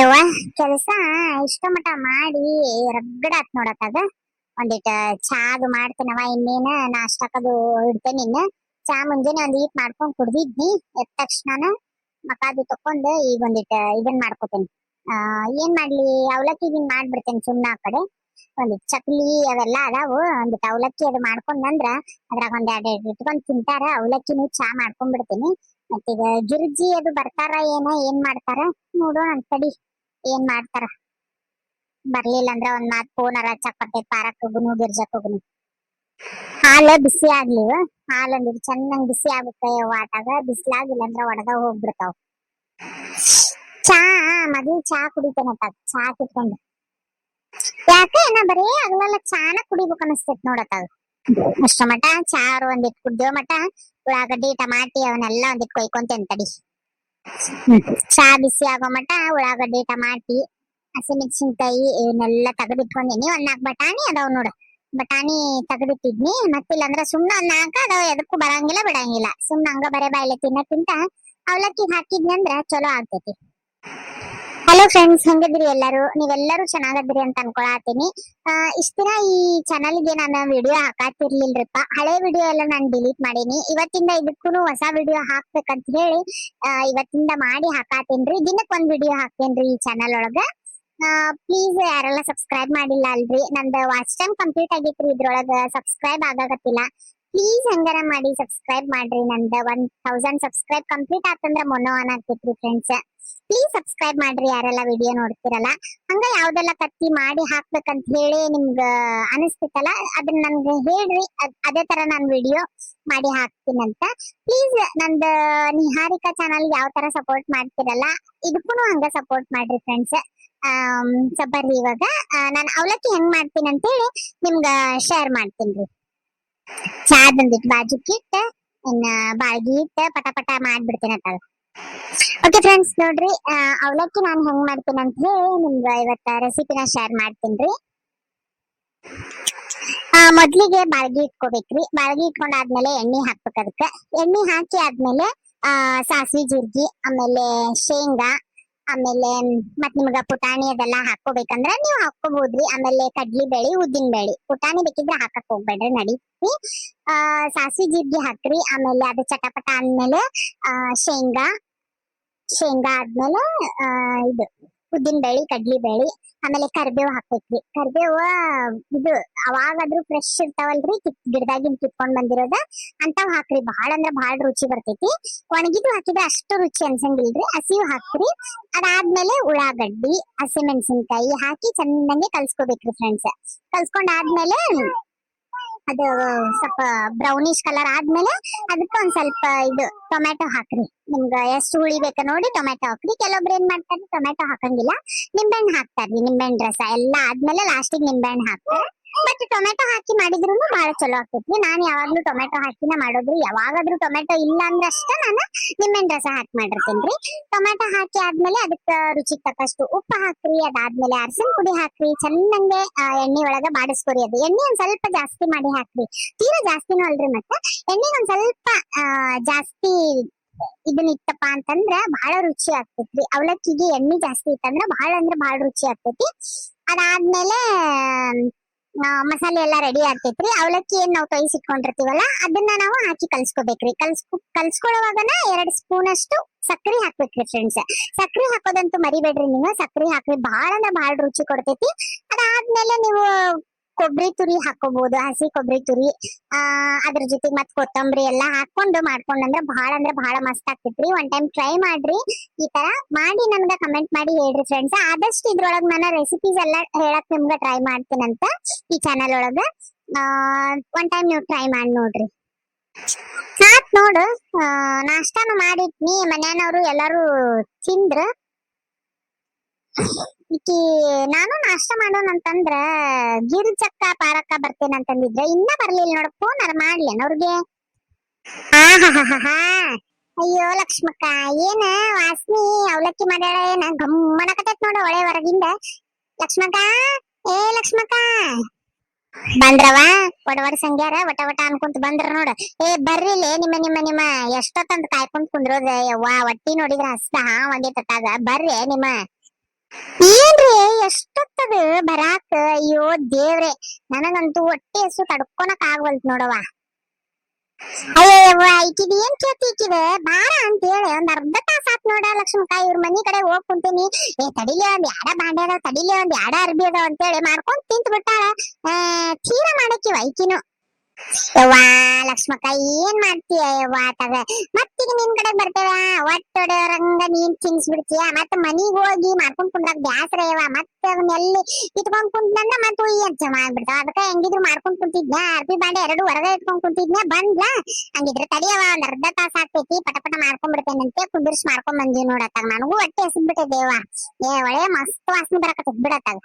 ಯವ್ವ ಕೆಲಸ ಇಷ್ಟ ಮಟ ಮಾಡಿ ರಗಡ ಆತ್ ನೋಡತ್ತಾಗ ಒಂದಿಟ ಚಾದು ಮಾಡ್ತೇನವ ಇನ್ನೇನ ನಾಷ್ಟಕ್ಕದು ಇಡ್ತೇನೆ ಇನ್ನ ಚಾ ಮುಂಜಾನೆ ಒಂದ್ ಈಟ್ ಮಾಡ್ಕೊಂಡ್ ಕುಡ್ದಿದ್ನಿ ಎದ್ದ ತಕ್ಷಣ ಮಕಾದು ತಕೊಂಡ್ ಈಗ ಒಂದಿಟ ಇದನ್ ಮಾಡ್ಕೋತೇನಿ. ಏನ್ ಮಾಡ್ಲಿ ಅವಲಕ್ಕಿ ಇದನ್ ಮಾಡ್ಬಿಡ್ತೇನೆ ಸುಮ್ನ ಆ ಕಡೆ ಒಂದಿಟ್ ಚಕ್ಲಿ ಅವೆಲ್ಲ ಅದಾವು ಒಂದಿಟ್ ಅವಲಕ್ಕಿ ಅದು ಮಾಡ್ಕೊಂಡ್ನಂದ್ರ ಅದ್ರಾಗ ಒಂದ್ ಎರಡ್ ಇಟ್ಕೊಂಡ್ ತಿಂತಾರ. ಅವಲಕ್ಕಿನೂ ಚಾ ಮಾಡ್ಕೊಂಡ್ ಬಿಡ್ತೀನಿ. ಮತ್ತೀಗ ಗಿರ್ಜಿ ಅದು ಬರ್ತಾರ ಏನ್ ಮಾಡ್ತಾರ ನೋಡೋಣ ತಡಿ ಏನ್ ಮಾಡ್ತಾರ. ಬರ್ಲಿಲ್ಲ ಅಂದ್ರ ಒಂದ್ ಮಾತ್ ಫೋನರ ಚಪ್ಪಟ್ಟೆ ಪಾರಕ್ ಹೋಗುನು ಗಿರ್ಜಕ್ ಹೋಗುನು. ಹಾಲ ಬಿಸಿ ಆಗ್ಲಿವ ಹಾಲ್ ಅಂದ್ರ ಚೆನ್ನಾಗ್ ಬಿಸಿ ಆಗುತ್ತೆ ವಾಟಾಗ ಬಿಸಿಲಾಗಿಲ್ಲ ಅಂದ್ರ ಒಡದ ಹೋಗ್ಬಿಡ್ತಾವ್. ಚಾ ಮೊದ್ಲು ಚಾ ಕುಡಿತೇನತ್ತ ಚಾ ಕುಟ್ಕೊಂಡು ಯಾಕೆ ನಾ ಬರೀ ಅಗಲೆಲ್ಲ ಚಾನ ಕುಡಿಬೇಕು ಅನಸ್ತೇತ್ ನೋಡತ್ತಾಗ. ಅಷ್ಟ ಮಟ ಚಾರು ಒಂದಿಟ್ ಕುಡ್ದೇವ ಮಟ ಉಳ್ಳಾಗಡ್ಡಿ ಟಮಾಟಿ ಅವನ್ನೆಲ್ಲ ಒಂದಿಟ್ ಕೊಯ್ಕೊಂತೇನ್ ತಡಿ. ಚಾ ಬಿಸಿ ಆಗೋ ಮಟ ಉಳ್ಳಾಗಡ್ಡಿ ಟಮಾಟಿ ಹಸಿಮೆಣಸಿನ್ಕಾಯಿ ಇವನ್ನೆಲ್ಲ ತೆಗೆದಿಟ್ಕೊಂಡೇನಿ. ಒಂದ್ ನಾಲ್ಕು ಬಟಾಣಿ ಅದಾವ್ ನೋಡು ಬಟಾಣಿ ತೆಗೆದಿಟ್ಟಿದ್ನಿ. ಮತ್ತಿಲ್ಲ ಅಂದ್ರ ಸುಮ್ನ ಒಂದ್ ನಾಲ್ಕ ಅದಾವ ಎದಕ್ಕೂ ಬರಂಗಿಲ್ಲ ಬಿಡಂಗಿಲ್ಲ. ಸುಮ್ನ ಹಂಗ ಬರೇ ಬಾಯ್ಲೆ ತಿನ್ನಕ್ಕಿಂತ ಅವಲಕ್ಕಿ ಹಾಕಿದ್ನಿ ಅಂದ್ರ ಚಲೋ ಆಗ್ತೈತಿ. ಹಲೋ ಫ್ರೆಂಡ್ಸ್, ಹೆಂಗಿದ್ರಿ ಎಲ್ಲರೂ? ನೀವೆಲ್ಲರೂ ಚೆನ್ನಾಗದ್ರಿ ಅಂತ ಅನ್ಕೊಳತೀನಿ. ಇಷ್ಟ ದಿನ ಈ ಚಾನಲ್ಗೆ ನಾನು ವಿಡಿಯೋ ಹಾಕಾತಿರ್ಲಿಲ್ರಿಪ್ಪ. ಹಳೆ ವಿಡಿಯೋ ಎಲ್ಲ ನಾನು ಡಿಲೀಟ್ ಮಾಡೀನಿ. ಇವತ್ತಿಂದ ಇದಕ್ಕೂ ಹೊಸ ವಿಡಿಯೋ ಹಾಕ್ಬೇಕಂತ ಹೇಳಿ ಇವತ್ತಿಂದ ಮಾಡಿ ಹಾಕಾತೇನ್ರಿ. ದಿನಕ್ಕೆ ಒಂದ್ ವಿಡಿಯೋ ಹಾಕ್ತೇನ್ರಿ ಈ ಚಾನಲ್ ಒಳಗ. ಪ್ಲೀಸ್ ಯಾರೆಲ್ಲ ಸಬ್ಸ್ಕ್ರೈಬ್ ಮಾಡಿಲ್ಲ ಅಲ್ರಿ, ನಂದು ವಾಚ್ ಟೈಮ್ ಕಂಪ್ಲೀಟ್ ಆಗೈತ್ರಿ. ಇದ್ರೊಳಗ ಸಬ್ಸ್ಕ್ರೈಬ್ ಆಗಾಕತ್ತಿಲ್ಲ. ಪ್ಲೀಸ್ ಹಂಗಾರ ಮಾಡಿ ಸಬ್ಸ್ಕ್ರೈಬ್ ಮಾಡ್ರಿ. ನಂದು 1000 ಸಬ್ಸ್ಕ್ರೈಬ್ ಕಂಪ್ಲೀಟ್ ಆತಂದ್ರ ಮೊನ್ನೋ ಆನ್ ಆಗ್ತೈತ್ರಿ ಫ್ರೆಂಡ್ಸ್. ಪ್ಲೀಸ್ ಸಬ್ಸ್ಕ್ರೈಬ್ ಮಾಡ್ರಿ ಯಾರೆಲ್ಲ ವಿಡಿಯೋ ನೋಡ್ತಿರಲ್ಲ. ಹಂಗ ಯಾವ್ದೆಲ್ಲ ಕತ್ತಿ ಮಾಡಿ ಹಾಕ್ಬೇಕಂತ ಹೇಳಿ ನಿಮ್ಗ ಅನಿಸ್ತಿತ್ತಲ್ಲ ಅದನ್ನ ನನ್ಗೆ ಹೇಳ್ರಿ. ಅದೇ ತರ ನಾನ್ ವಿಡಿಯೋ ಮಾಡಿ ಹಾಕ್ತೀನಂತ. ಪ್ಲೀಸ್ ನಂದ ನಿಹಾರಿಕಾ ಚಾನಲ್ ಯಾವ ತರ ಸಪೋರ್ಟ್ ಮಾಡ್ತಿರಲ್ಲ ಇದಕ್ಕೂ ಹಂಗ ಸಪೋರ್ಟ್ ಮಾಡ್ರಿ ಫ್ರೆಂಡ್ಸ್. ಬರ್ರಿ ಇವಾಗ ನಾನು ಅವಲಕ್ಕಿ ಹೆಂಗ್ ಮಾಡ್ತೀನಿ ಅಂತ ಹೇಳಿ ನಿಮ್ಗ ಶೇರ್ ಮಾಡ್ತೀನಿ. ಚಾದಂದಿಟ್ಟು ಬಾಜುಕಿಟ್ಟ ಇನ್ನ ಬಾಳ್ಗಿ ಇಟ್ಟ ಪಟ ಪಟ ಮಾಡ್ಬಿಡ್ತೀನಿ ಅಂತ. ಓಕೆ ಫ್ರೆಂಡ್ಸ್, ನೋಡ್ರಿ ಅವಲಕ್ಕಿ ನಾನು ಹೆಂಗ್ ಮಾಡ್ತೀನಿ ಅಂತ ಹೇಳಿ ನಿಮ್ಗ ಇವತ್ತ ರೆಸಿಪಿನ ಶೇರ್ ಮಾಡ್ತೀನಿ. ಮೊದ್ಲಿಗೆ ಬಾಳ್ಗಿ ಇಟ್ಕೋಬೇಕ್ರಿ. ಬಾಳ್ಗಿ ಇಟ್ಕೊಂಡಾದ್ಮೇಲೆ ಎಣ್ಣೆ ಹಾಕ್ಬೇಕು. ಅದಕ್ಕೆ ಎಣ್ಣೆ ಹಾಕಿ ಆದ್ಮೇಲೆ ಸಾಸಿವೆ ಜೀರ್ಗಿ ಆಮೇಲೆ ಶೇಂಗಾ ಆಮೇಲೆ ಮತ್ ನಿಮ್ಗ ಪುಟಾಣಿ ಅದೆಲ್ಲ ಹಾಕೋಬೇಕಂದ್ರ ನೀವು ಹಾಕೋಬಹುದ್ರಿ. ಆಮೇಲೆ ಕಡ್ಲಿ ಬೇಳಿ ಉದ್ದಿನ ಬೇಳಿ ಪುಟಾಣಿ ಬೇಕಿದ್ರೆ ಹಾಕಕ್ ಹೋಗ್ಬೇಡ್ರಿ ನಡೀತಿ. ಸಾಸಿವೆ ಜೀರ್ಗಿ ಹಾಕ್ರಿ. ಆಮೇಲೆ ಅದು ಚಟಪಟ ಅಂದ್ಮೇಲೆ ಶೇಂಗಾ ಆದ್ಮೇಲೆ ಇದು ಉದ್ದಿನ ಬೇಳಿ ಕಡ್ಲಿ ಬೇಳಿ ಆಮೇಲೆ ಕರಿಬೇವು ಹಾಕ್ಬೇಕ್ರಿ. ಕರಿಬೇವ ಇದು ಅವಾಗಾದ್ರೂ ಫ್ರೆಶ್ ಇರ್ತಾವಲ್ರಿ ಗಿಡದಾಗಿನ್ ಕಿತ್ಕೊಂಡ್ ಬಂದಿರೋದ ಅಂತಾವ್ ಹಾಕ್ರಿ. ಬಹಳ ಅಂದ್ರ ಬಹಳ ರುಚಿ ಬರ್ತೈತಿ. ಒಣಗಿದು ಹಾಕಿದ್ರೆ ಅಷ್ಟು ರುಚಿ ಅನ್ಸಂಗಿಲ್ರಿ. ಹಸಿವು ಹಾಕ್ರಿ. ಅದಾದ್ಮೇಲೆ ಉಳ್ಳಾಗಡ್ಡಿ ಹಸಿಮೆಣಸಿನ್ಕಾಯಿ ಹಾಕಿ ಚೆನ್ನಾಗಿ ಕಲ್ಸ್ಕೋಬೇಕ್ರಿ ಫ್ರೆಂಡ್ಸ್. ಕಲ್ಸ್ಕೊಂಡಾದ್ಮೇಲೆ ಅದು ಸ್ವಲ್ಪ ಬ್ರೌನಿಶ್ ಕಲರ್ ಆದ್ಮೇಲೆ ಅದಕ್ಕೆ ಒಂದ್ ಸ್ವಲ್ಪ ಇದು ಟೊಮ್ಯಾಟೊ ಹಾಕ್ರಿ. ನಿಮ್ಗ ಎಷ್ಟು ಹುಳಿ ಬೇಕ ನೋಡಿ ಟೊಮ್ಯಾಟೊ ಹಾಕ್ರಿ. ಕೆಲವೊಬ್ರು ಏನ್ ಮಾಡ್ತಾರೆ ಟೊಮ್ಯಾಟೊ ಹಾಕಂಗಿಲ್ಲ, ನಿಂಬೆಹಣ್ಣು ಹಾಕ್ತಾರ್ರಿ. ನಿಂಬೆಹಣ್ಣು ರಸ ಎಲ್ಲ ಆದ್ಮೇಲೆ ಲಾಸ್ಟಿಗೆ ನಿಂಬೆಹಣ್ಣು ಹಾಕ್ತಾರೆ. ಬಟ್ ಟೊಮ್ಯಾಟೊ ಹಾಕಿ ಮಾಡಿದ್ರು ಬಹಳ ಚಲೋ ಆಗ್ತೈತಿ. ನಾನ್ ಯಾವಾಗ್ಲೂ ಟೊಮ್ಯಾಟೊ ಹಾಕಿನ ಮಾಡೋದ್ರಿ. ಯಾವಾಗಾದ್ರೂ ಟೊಮ್ಯಾಟೊ ಇಲ್ಲ ಅಂದ್ರೆ ಅಷ್ಟೇ ನಾನು ನಿಂಬೆಹಣ್ಣು ರಸ ಹಾಕಿ ಮಾಡಿರ್ತೇನ್ರಿ. ಟೊಮ್ಯಾಟೊ ಹಾಕಿ ಆದ್ಮೇಲೆ ಅದಕ್ಕೆ ರುಚಿಗೆ ತಕ್ಕಷ್ಟು ಉಪ್ಪು ಹಾಕ್ರಿ. ಅದಾದ್ಮೇಲೆ ಅರಸಿನ ಪುಡಿ ಹಾಕ್ರಿ. ಚೆನ್ನಾಗೆ ಎಣ್ಣೆ ಒಳಗ ಬಾಡಿಸ್ಕೊರಿ. ಅದು ಎಣ್ಣೆ ಒಂದ್ ಸ್ವಲ್ಪ ಜಾಸ್ತಿ ಮಾಡಿ ಹಾಕ್ರಿ. ತೀರಾ ಜಾಸ್ತಿನೂ ಅಲ್ರಿ. ಮತ್ತೆ ಎಣ್ಣೆ ಒಂದ್ ಸ್ವಲ್ಪ ಜಾಸ್ತಿ ಇದನ್ನ ಇತ್ತಪ್ಪ ಅಂತಂದ್ರ ಬಹಳ ರುಚಿ ಆಗ್ತೈತ್ರಿ. ಅವಲಕ್ಕಿಗೆ ಎಣ್ಣೆ ಜಾಸ್ತಿ ಇತ್ತಂದ್ರ ಬಹಳ ಅಂದ್ರೆ ಬಹಳ ರುಚಿ ಆಗ್ತೈತಿ. ಅದಾದ್ಮೇಲೆ ಮಸಾಲೆ ಎಲ್ಲಾ ರೆಡಿ ಆಗ್ತೈತ್ರಿ. ಅವಲಕ್ಕಿ ಏನ್ ನಾವು ತೊಯ್ಸಿಟ್ಕೊಂಡಿರ್ತೀವಲ್ಲ ಅದನ್ನ ನಾವು ಹಾಕಿ ಕಲ್ಸ್ಕೋಬೇಕ್ರಿ. ಕಲ್ಸ್ಕೊಳ್ಳುವಾಗನ 2 ಸ್ಪೂನ್ ಅಷ್ಟು ಸಕ್ರಿ ಹಾಕ್ಬೇಕ್ರಿ ಫ್ರೆಂಡ್ಸ್. ಸಕ್ರಿ ಹಾಕೋದಂತೂ ಮರಿಬೇಡ್ರಿ ನೀವು. ಸಕ್ರಿ ಹಾಕ್ರಿ ಬಹಳ ಅಂದ್ರೆ ಬಹಳ ರುಚಿ ಕೊಡ್ತೈತಿ. ಅದಾದ್ಮೇಲೆ ನೀವು ಕೊಬ್ಬರಿ ತುರಿ ಹಾಕೋಬಹುದು, ಹಸಿ ಕೊಬ್ಬರಿ ತುರಿ. ಅದ್ರ ಜೊತೆಗೆ ಮತ್ ಕೊತ್ತಂಬರಿ ಎಲ್ಲಾ ಹಾಕೊಂಡು ಮಾಡ್ಕೊಂಡಂದ್ರ ಬಹಳ ಮಸ್ತ್ ಆಗ್ತೈತ್ರಿ. ಒನ್ ಟೈಮ್ ಟ್ರೈ ಮಾಡ್ರಿ. ಈ ತರ ಮಾಡಿ ನಮ್ಗ ಕಮೆಂಟ್ ಮಾಡಿ ಹೇಳ್ರಿ ಫ್ರೆಂಡ್ಸ್. ಆದಷ್ಟು ಇದ್ರೊಳಗ ನಾನು ರೆಸಿಪೀಸ್ ಎಲ್ಲಾ ಹೇಳಕ್ ನಿಮ್ಗ ಟ್ರೈ ಮಾಡ್ತೀನಂತ ಈ ಚಾನಲ್ ಒಳಗ. ಒನ್ ಟೈಮ್ ನೀವು ಟ್ರೈ ಮಾಡಿ ನೋಡ್ರಿ. ಸಾತ್ ನೋಡು. ನಾಷ್ಟಾನು ಮಾಡಿಟ್ನಿ. ಮನ್ಯಾನವ್ರು ಎಲ್ಲಾರು ತಿಂದ್ರ. ಈಕಿ ನಾನು ನಾಷ್ಟ ಮಾಡೋಣ ಅಂತಂದ್ರ ಗಿರ್ಜಕ್ಕ ಪಾರಕ್ಕ ಬರ್ತೇನೆ ಅಂತಂದಿದ್ರೆ ಇನ್ನ ಬರ್ಲಿಲ್ಲ ನೋಡ. ಫೋನ್ ಮಾಡ್ಲೇನ ಅವ್ರಿಗೆ? ಹಾ ಅಯ್ಯೋ ಲಕ್ಷ್ಮಕ್ಕ, ಏನ ವಾಸ್ನಿ ಅವಲಕ್ಕಿ ಮಾಡ್ಯಾಳ ಏನ ಗಮ್ಮನಕತೈತ್ ನೋಡ ಒಳೆ ಹೊರಗಿಂದ. ಲಕ್ಷ್ಮಕ್ಕ, ಏ ಲಕ್ಷ್ಮಕ್ಕ ಬಂದ್ರವ? ಒಡವಡ ಸಂಗ್ಯಾರ ವಟ ವಟ ಅನ್ಕೊಂತ ಬಂದ್ರ ನೋಡ. ಏ ಬರ್ರಿಲೇ ನಿಮ್ಮ ಎಷ್ಟೊತ್ತಂತ ಕಾಯ್ಕೊಂತ ಕುಂದ್ರೋದ ಯವ್ವ. ಒಟ್ಟಿ ನೋಡಿದ್ರ ಹಸ್ದ ಒಂದೇ ತಟ್ಟಾಗ ಬರ್ರಿ ನಿಮ್ಮ ಏನ್ರಿ ಎಷ್ಟೊತ್ತದ ಬರಾಕ, ಅಯ್ಯೋ ದೇವ್ರೆ, ನನಗಂತೂ ಹೊಟ್ಟೆ ಹಸು ತಡ್ಕೊಳಕ್ ಆಗವಲ್ತ್ ನೋಡವ. ಅಯ್ಯವ್ವ ಈಕಿದ ಏನ್ ಕೇಳ್ತಿ, ಈಕಿದ ಬಾರ ಅಂತ ಹೇಳಿ ಒಂದ್ ಅರ್ಧ ತಾಸ ಆತ್ ನೋಡ ಲಕ್ಷ್ಮಕ್ಕ. ಇವ್ರ ಮನಿ ಕಡೆ ಹೋಗ್ ಕುಂತೀನಿ, ತಡಿಲೆ ಒಂದ್ ಯಾಡ ಬಾಂಡೆ ಅದಾವ, ತಡಿಲೆ ಒಂದ್ ಯಾಡ ಅರ್ಬಿ ಅದಾವ ಅಂತ ಹೇಳಿ ಮಾಡ್ಕೊಂಡ್ ತಿಂತ ಬಿಟ್ಟಾಳ. ತೀರ ಮಾಡಕ್ಕಿವ ಈಕಿನು. ಯವ್ವಾ ಲಕ್ಷ್ಮಕ್ಕ ಏನ್ ಮಾಡ್ತೀಯ ಯವ್ವ ತಗ, ಮತ್ತೀಗ ನಿನ್ ಕಡೆ ಬರ್ತೇವ ಒಟ್ಟೊಡೆಯವ್ರಂಗ ನೀನ್ ತಿನ್ಸ್ಬಿಡ್ತೀಯ, ಮತ್ತ ಮನಿಗ್ ಹೋಗಿ ಮಾಡ್ಕೊಂಡ್ ಕುಂದ್ರಾಗ ಬ್ಯಾಸ್ರ ಯವ್ವ. ಮತ್ತೆ ಅದನ್ನೆಲ್ಲಿ ಇಟ್ಕೊಂಡ್ ಕುಂತ್ನಂದ್ರ ಮತ್ ಉಯ್ ಅಂತ ಮಾಡ್ಬಿಡ್ತಾವ. ಅದಕ್ಕ ಹೆಂಗಿದ್ರು ಮಾಡ್ಕೊಂಡ್ ಕುಂತಿದ್ನ, ಅರ್ಬಿ ಬಾಂಡೆ ಎರಡು ಹೊರಗ ಇಟ್ಕೊಂಡ್ ಕುಂತಿದ್ನ, ಬಂದ್ಲ. ಹಂಗಿದ್ರೆ ತಡಿಯವ ಒಂದ್ ಅರ್ಧ ತಾಸ ಆಗ್ತೈತಿ, ಪಟ ಮಾಡ್ಕೊಂಡ್ ಬಿಡ್ತೇನಂತೆ ಕುಂದಿರ್ಸಿ ಮಾಡ್ಕೊಂಡ್ ಬಂದಿವ್ ನೋಡತ್ತಾಗ. ನನಗೂ ಹೊಟ್ಟೆ ಹಸಿದ್ಬಿಟ್ಟೈತೆ ಒಳ್ಳೆ ಮಸ್ತ್ ವಾಸನೆ ಬರಕತ್ತದ ಬಿಡತ್ತಾಗ.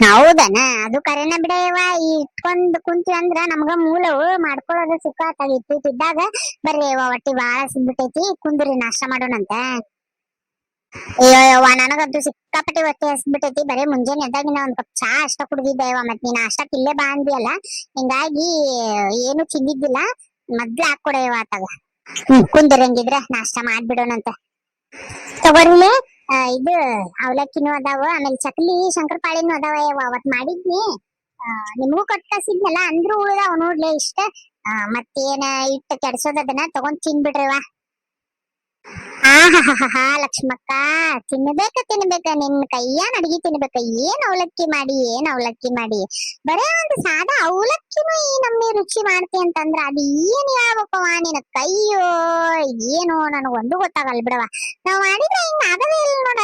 ಹೌದನ, ಅದು ಕರೆನ ಬಿಡಯವ. ಇಟ್ಕೊಂಡ್ ಕುಂತಿ ಅಂದ್ರ ನಮ್ಗ ಮೂಲವು ಮಾಡ್ಕೊಳ್ಳೋದು ಸುಖ ಆತಾಗ. ಇಟ್ಟಿದ್ದಾಗ ಬರ್ರಿ ಹೊಟ್ಟಿ ಬಾಳ ಸಿಗ್ಬಿಟ್ಟೈತಿ, ಕುಂದ್ರಿ ನಾಷ್ಟ ಮಾಡೋಣಂತ. ಅಯ್ಯವ್ವ ನನಗಂತೂ ಸಿಕ್ಕಾಪಟ್ಟಿ ಹೊಟ್ಟೆ ಹಸ್ಬಿಟ್ಟೈತಿ. ಬರೇ ಮುಂಜಾನೆ ಎದ್ದಾಗಿನ ಒಂದ್ ಕಪ್ ಚಾ ಅಷ್ಟ ಕುಡ್ದಿದ್ದೆ ಯವ್ವ. ಮತ್ ನೀನ್ ಅಷ್ಟಕ್ ಇಲ್ಲೇ ಬಾ ಅಂದಿಯಲ್ಲ, ಹಿಂಗಾಗಿ ಏನು ತಿಂದಿದ್ದಿಲ್ಲ. ಮೊದ್ಲು ಹಾಕೊಡೆಯವ ಆತಾಗ. ಕುಂದಿರಂಗಿದ್ರ ನಾಷ್ಟ ಮಾಡ್ಬಿಡೋಣಂತ. ತಗೋರಿಲೆ ಇದು ಅವಲಕ್ಕಿನೂ ಅದಾವ, ಆಮೇಲೆ ಚಕ್ಲಿ ಶಂಕರಪಾಳಿನೂ ಅದಾವ ಯವ್ವ. ಅವತ್ ಮಾಡಿದ್ನಿ, ನಿಮಗೂ ಕೊಟ್ಟು ಕಳ್ಸಿದ್ನಲ್ಲ, ಅಂದ್ರೂ ಉಳ್ದಾವ ನೋಡ್ಲೆ ಇಷ್ಟ. ಮತ್ತೇನ ಇಟ್ಟು ಕೆಡ್ಸೋದನ್ನ ತಗೊಂಡ್ ತಿನ್ಬಿಡ್ರಿವಾ. ಆಹಾ ಲಕ್ಷ್ಮಕ್ಕ, ತಿನ್ಬೇಕ ನಿನ್ ಕೈಯಾನ ಅಡಿಗೆ ತಿನ್ಬೇಕ. ಏನ್ ಅವಲಕ್ಕಿ ಮಾಡಿ, ಏನ್ ಅವಲಕ್ಕಿ ಮಾಡಿ, ಬರೇ ಒಂದು ಸಾದಾ ಅವಲಕ್ಕಿನೂ ಈ ನಮ್ಮಿ ರುಚಿ ಮಾಡ್ತಿ ಅಂತಂದ್ರ ಅದು ಏನ್ ಹೇಳ್ಬೇಕವ ನಿನ ಕೈಯೋ ಏನೋ ನನಗ ಒಂದು ಗೊತ್ತಾಗಲ್ ಬಿಡವ. ನಾವ್ ಮಾಡಿದ್ರೆ ಹಿಂಗ ಆಗದೇ ಇಲ್ಲ ನೋಡ.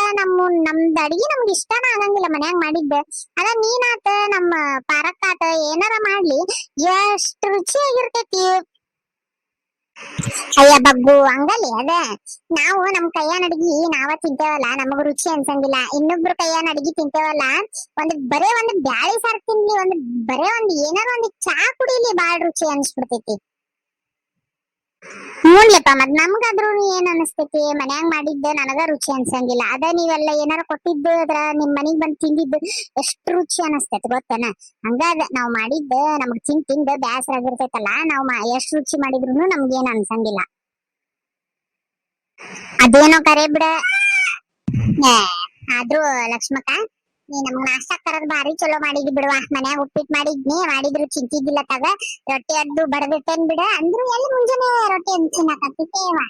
ನಮ್ದು ಅಡಿಗೆ ನಮ್ಗೆ ಇಷ್ಟನ ಆಗಂಗಿಲ್ಲ ಮನ್ಯಾಗ ಮಾಡಿದ್ದ. ಅದ ನೀನಾತ ನಮ್ಮ ಪಾರಕ್ಕಾತ ಏನಾರ ಮಾಡ್ಲಿ ಎಷ್ಟ್ ರುಚಿಯಾಗಿರ್ತೈತಿ. ಅಯ್ಯ ಬಗ್ಗು ಹಂಗಲ್ಲಿ ಅದ, ನಾವು ನಮ್ ಕೈಯಾನ ಅಡ್ಗಿ ನಾವ ತಿಂತೇವಲ್ಲ, ನಮಗ ರುಚಿ ಅನ್ಸಂಗಿಲ್ಲ. ಇನ್ನೊಬ್ರು ಕೈಯಾನ ಅಡ್ಗಿ ತಿಂತೇವಲ್ಲ, ಬರೇ ಒಂದು ಬ್ಯಾಳಿ ಸಾರ್ ತಿನ್ಲಿ, ಬರೇ ಒಂದ್ ಏನಾರ ಒಂದ್ ಚಾ ಕುಡಿಲಿ, ಬಾಳ್ ರುಚಿ ಅನ್ಸ್ಬಿಡ್ತೈತಿ. ಹ್ಞೂನ್ಲೆಪ್ಪ, ಮತ್ ನಮ್ಗಾದ್ರೂ ಏನ್ ಅನಸ್ತೈತಿ, ಮನ್ಯಾಗ ಮಾಡಿದ್ದ ನನಗ ರುಚಿ ಅನ್ಸಂಗಿಲ್ಲ. ಅದ ನೀವೆಲ್ಲ ಏನಾರ ಕೊಟ್ಟಿದ್ದು ಅದ್ರ ನಿಮ್ ಮನಿಗ್ ಬಂದ್ ತಿಂದಿದ್ದು ಎಷ್ಟ್ ರುಚಿ ಅನಸ್ತೈತಿ ಗೊತ್ತೇನ. ಹಂಗಾದ ನಾವ್ ಮಾಡಿದ್ದ ನಮಗ್ ತಿಂದ ಬ್ಯಾಸರ ಆಗಿರ್ತೈತಲ್ಲ, ನಾವ್ ಎಷ್ಟ್ ರುಚಿ ಮಾಡಿದ್ರು ನಮ್ಗೇನ್ ಅನ್ಸಂಗಿಲ್ಲ. ಅದೇನೋ ಕರೆ ಬಿಡ. ಆದ್ರೂ ಲಕ್ಷ್ಮಕ್ಕ, ನೀ ನಮ್ಗ್ ನಾಷ್ಟಾ ತರದ್ ಭಾರಿ ಚಲೋ ಮಾಡಿದ್ವಿ ಬಿಡುವ. ಮನ್ಯಾಗ ಉಪ್ಪಿಟ್ಟು ಮಾಡಿದ್ರು ಚಿಂತಿದ್ದಿಲ್ಲ ತಗ. ರೊಟ್ಟಿ ಅಡ್ಡು ಬಡದಿಟ್ಟೇನ್ ಬಿಡ, ಅಂದ್ರು ಎಲ್ಲಿ ಮುಂಜಾನೆ ರೊಟ್ಟಿ ತಿನ್ನಕತ್ತಿದ್ದೇವ.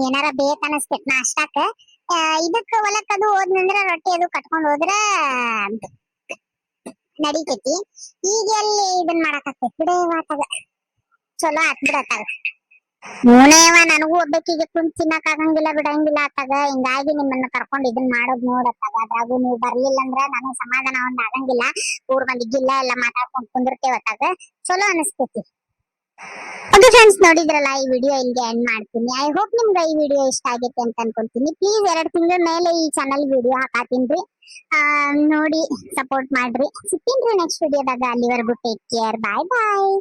ಏನಾರ ಬೇಕನ್ನಿಸ್ತೈತ್ ನಾಷ್ಟಾಕ. ಇದಕ್ಕ ಹೊಲಕ್ಕದು ಹೋದ್ನಂದ್ರ ರೊಟ್ಟಿ ಅದು ಕಟ್ಕೊಂಡ್ ಹೋದ್ರ ನಡಿತೈತಿ. ಈಗ ಎಲ್ಲಿ ಇದನ್ ಮಾಡಕತ್ತೈತಿ ಬಿಡೇವ ತಗ. ಚಲೋ ಆತ್ ಬಿಡತ್ತಾಗ. ಮೂನೇವ ನನಗೂ ಒಬ್ಬಕಿಗೆ ಕುಂತ್ ತಿನ್ನಕ್ ಆಗಂಗಿಲ್ಲ ಬಿಡಂಗಿಲ್ಲ ಆತಾಗ. ಹಿಂಗಾಗಿ ನಿಮ್ಮನ್ನ ಕರ್ಕೊಂಡ್ ಇದನ್ ಮಾಡೋದ್ ನೋಡತ್ತಾಗ. ಅದ್ರಾಗು ನೀವು ಬರ್ಲಿಲ್ಲ ಅಂದ್ರ ನನಗ್ ಸಮಾಧಾನ ಒಂದ್ ಆಗಂಗಿಲ್ಲ. ಊರ್ ಮಂದಿ ಗಿಲ್ಲ ಎಲ್ಲ ಮಾತಾಡ್ಕೊಂಡ್ ಕುಂದಿರ್ತೇವತ್ತಾಗ, ಚಲೋ ಅನಿಸ್ತೈತಿ. ಅದು ಫ್ರೆಂಡ್ಸ್, ನೋಡಿದ್ರಲ್ಲ, ಈ ವಿಡಿಯೋ ಇಲ್ಲಿಗೆ ಎಂಡ್ ಮಾಡ್ತೀನಿ. ಐ ಹೋಪ್ ನಿಮ್ಗೆ ಈ ವಿಡಿಯೋ ಇಷ್ಟ ಆಗೈತೆ ಅಂತ ಅನ್ಕೊಂತೀನಿ. ಪ್ಲೀಸ್ 2 ತಿಂಗಳ ಮೇಲೆ ಈ ಚಾನಲ್ ವಿಡಿಯೋ ಹಾಕಾತೀನ್ರಿ, ನೋಡಿ ಸಪೋರ್ಟ್ ಮಾಡ್ರಿ. ಸಿಗ್ತೀನ್ರಿ ನೆಕ್ಸ್ಟ್ ವಿಡಿಯೋದಾಗ. ಅಲ್ಲಿವರೆಗೂ ಟೇಕ್ ಕೇರ್, ಬಾಯ್ ಬಾಯ್.